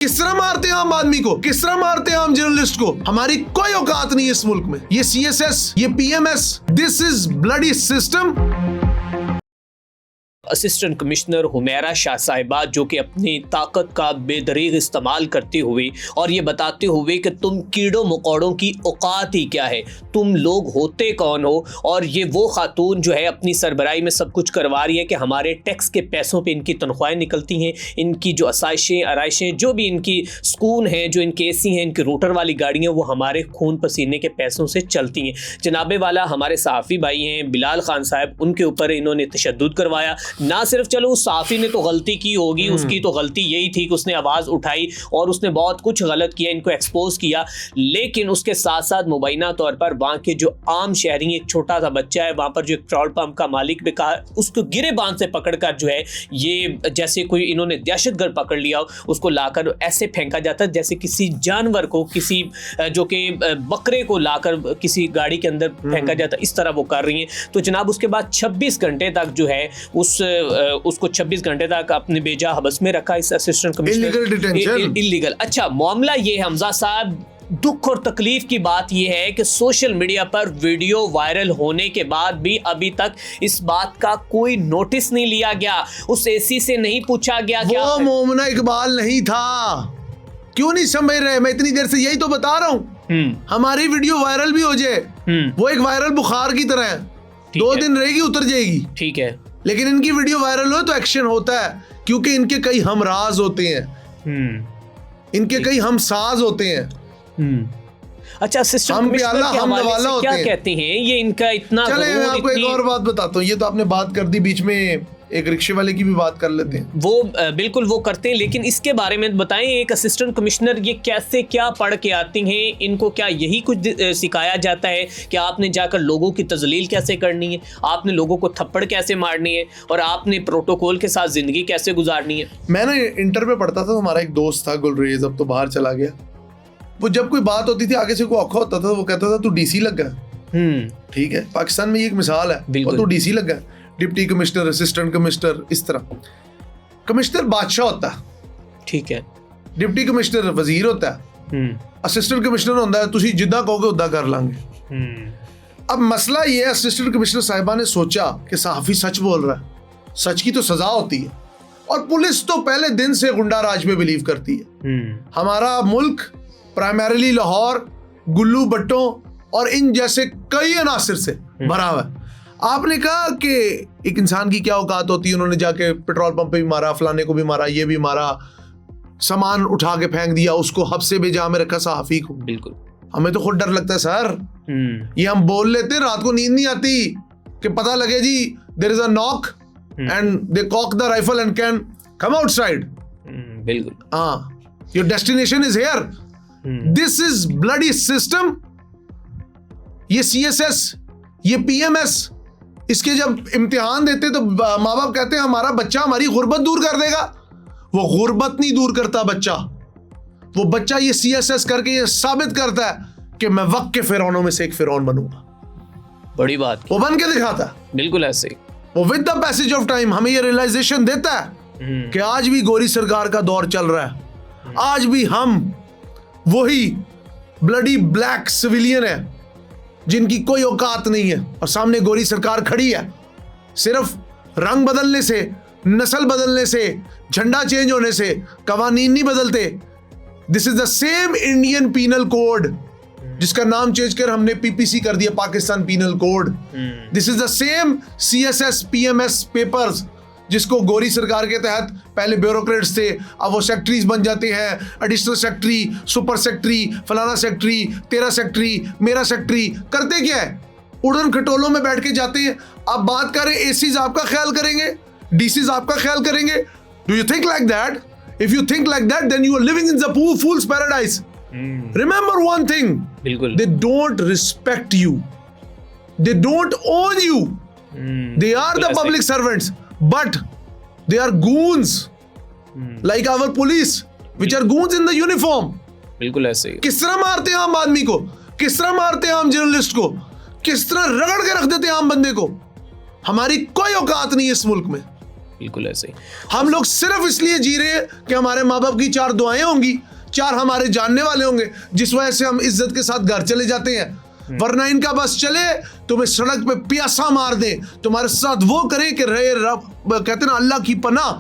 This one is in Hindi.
किस तरह मारते हैं आम आदमी को, किस तरह मारते हैं आम जर्नलिस्ट को। हमारी कोई औकात नहीं है इस मुल्क में। ये CSS, ये PMS, this is bloody system. Assistant commissioner Humaira Shah साहिबा जो कि अपनी ताकत का बेदरीग इस्तेमाल करते हुए और ये बताते हुए कि तुम कीड़ों मकोड़ों की औकात ही क्या है, तुम लोग होते कौन हो, और ये वो खातून जो है अपनी सरबराही में सब कुछ करवा रही है कि हमारे टैक्स के पैसों पे इनकी तनख्वाहें निकलती हैं, इनकी जो आसाइशें आराइशें जो भी इनकी सुकून हैं, जो इनके AC हैं, इनकी रोटर वाली गाड़ियाँ, वो हमारे खून पसीने के पैसों से चलती हैं। जनाबे वाला हमारे सहाफ़ी भाई हैं बिलाल खान साहब, उनके ऊपर इन्होंने तशद्दुद करवाया। ना सिर्फ चलो उस साफ़ी ने तो गलती की होगी, उसकी तो गलती यही थी कि उसने आवाज़ उठाई और उसने बहुत कुछ गलत किया, इनको एक्सपोज किया, लेकिन उसके साथ साथ मुबैना तौर पर वहाँ के जो आम शहरी, एक छोटा सा बच्चा है वहाँ पर जो एक पेट्रोल पंप का मालिक भी कहा, उसको गिरे बांध से पकड़कर जो है ये जैसे कोई इन्होंने दहशतगर्द पकड़ लिया, उसको लाकर ऐसे फेंका जाता है जैसे किसी जानवर को, किसी जो कि बकरे को लाकर किसी गाड़ी के अंदर फेंका जाता, इस तरह वो कर रही हैं। तो जनाब उसके बाद 26 घंटे तक जो है उसको 26 घंटे तक अपने बेजा हबस में रखा इस असिस्टेंट कमिश्नर, इलीगल। अच्छा, मामला ये हमजा साहब, दुख और तकलीफ की बात यह है कि सोशल मीडिया पर वीडियो वायरल होने के बाद भी अभी तक इस बात का कोई नोटिस नहीं लिया गया, उस AC से नहीं पूछा गया क्या वो मोमिना इकबाल नहीं था। क्यों नहीं समझ रहे? मैं इतनी देर से यही तो बता रहा हूँ। हमारी वीडियो वायरल भी हो जाए, वो एक वायरल बुखार की तरह है, 2 दिन रहेगी उतर जाएगी, ठीक है, लेकिन इनकी वीडियो वायरल हो तो एक्शन होता है, क्योंकि इनके कई हमराज होते हैं, इनके कई हमसाज होते हैं। अच्छा, सिस्टम कमिश्नर के हवाले से क्या कहते हैं ये इनका इतना? चले मैं आपको एक और बात बताता हूँ, ये तो आपने बात कर दी, बीच में एक रिक्शे वाले की भी बात कर लेते हैं। वो बिल्कुल वो करते हैं, लेकिन इसके बारे में बताएं, एक असिस्टेंट कमिश्नर ये कैसे क्या पढ़ के आती हैं, इनको क्या यही कुछ सिखाया जाता है कि आपने जाकर लोगों की तजलील कैसे करनी है, आपने लोगों को थप्पड़ कैसे मारनी है, और आपने प्रोटोकॉल के साथ जिंदगी कैसे गुजारनी है? मैंने इंटर में पढ़ता था, हमारा एक दोस्त था गुलरेज, अब तो बाहर चला गया। वो जब कोई बात होती थी आगे से कोई औखा होता था, वो कहता था तू DC लग गया। ठीक है, पाकिस्तान में ये एक मिसाल है, और तू DC लग गया, डिप्टी कमिश्नर, असिस्टेंट कमिश्नर, इस तरह। कमिश्नर बादशाह होता है, ठीक है, डिप्टी कमिश्नर वजीर होता है, असिस्टेंट कमिश्नर होता है तुसी जिद्दां कहोगे उद्दां कर लांगे। अब मसला ये है, असिस्टेंट कमिश्नर साहिबा ने सोचा कि सहाफी सच बोल रहा है, सच की तो सजा होती है, और पुलिस तो पहले दिन से गुंडा राज में बिलीव करती है। हमारा मुल्क प्राइमरीली लाहौर, गुल्लू भट्टों और इन जैसे कई अनासिर से भरा हुआ है। आपने कहा कि एक इंसान की क्या औकात होती है, उन्होंने जाके पेट्रोल पंप पे भी मारा, फलाने को भी मारा, ये भी मारा, सामान उठा के फेंक दिया, उसको हफ्से बेजा में रखा सहाफी को। बिल्कुल, हमें तो खुद डर लगता है सर, ये हम बोल लेते हैं, रात को नींद नहीं आती कि पता लगे जी there is a knock and they cock the rifle and can come outside. बिल्कुल, हाँ, your destination is here, this is bloody system. ये CSS, ये PMS, इसके जब इम्तिहान देते तो माँ बाप कहते हैं हमारा बच्चा हमारी गुर्बत दूर कर देगा। वो गुर्बत नहीं दूर करता बच्चा, वो बच्चा ये CSS करके ये साबित करता है कि मैं वक्त के फिरौनों में से एक फिरौन बनूंगा। बड़ी बात, वो बन के दिखाता है। बिल्कुल ऐसे वो with the passage of time हमें ये रियलाइजेशन देता है कि आज भी गोरी सरकार का दौर चल रहा है, आज भी हम वही ब्लडी ब्लैक सिविलियन है जिनकी कोई औकात नहीं है, और सामने गोरी सरकार खड़ी है। सिर्फ रंग बदलने से, नस्ल बदलने से, झंडा चेंज होने से कवानीन नहीं बदलते। This is the same Indian penal code जिसका नाम चेंज कर हमने PPC कर दिया, Pakistan penal code. This is the same CSS PMS papers जिसको गोरी सरकार के तहत पहले ब्यूरोक्रेट्स थे, अब वो सेक्रेटरीज बन जाते हैं, एडिशनल सेक्रेटरी, सुपर सेक्रेटरी, फलाना सेक्रेटरी, तेरा सेक्रेटरी, मेरा सेक्रेटरी। करते क्या है, उड़न खटोलों में बैठ के जाते हैं। अब बात करें ACs आपका ख्याल करेंगे, DCs आपका ख्याल करेंगे। Do you think like that? If you think like that then you are living in the fools paradise. Remember one thing, बिल्कुल, they don't respect you, they don't own you, they are the public servants but they are goons like our police which are goons in the uniform। बिल्कुल ऐसे। किस तरह मारते हैं आम आदमी को, किस तरह मारते हैं आम जर्नलिस्ट को, किस तरह रगड़ के रख देते हैं आम बंदे को। हमारी कोई औकात नहीं है इस मुल्क में। बिल्कुल ऐसे। हम लोग सिर्फ इसलिए जी रहे हैं कि हमारे माँ बाप की 4 दुआएं होंगी, 4 हमारे जानने वाले होंगे, जिस वजह से हम इज्जत के साथ घर चले जाते हैं। वरना इनका बस चले तुम्हें सड़क पे प्यासा मार दे, तुम्हारे साथ वो करें कि रहे रब, कहते ना अल्लाह की पनाह,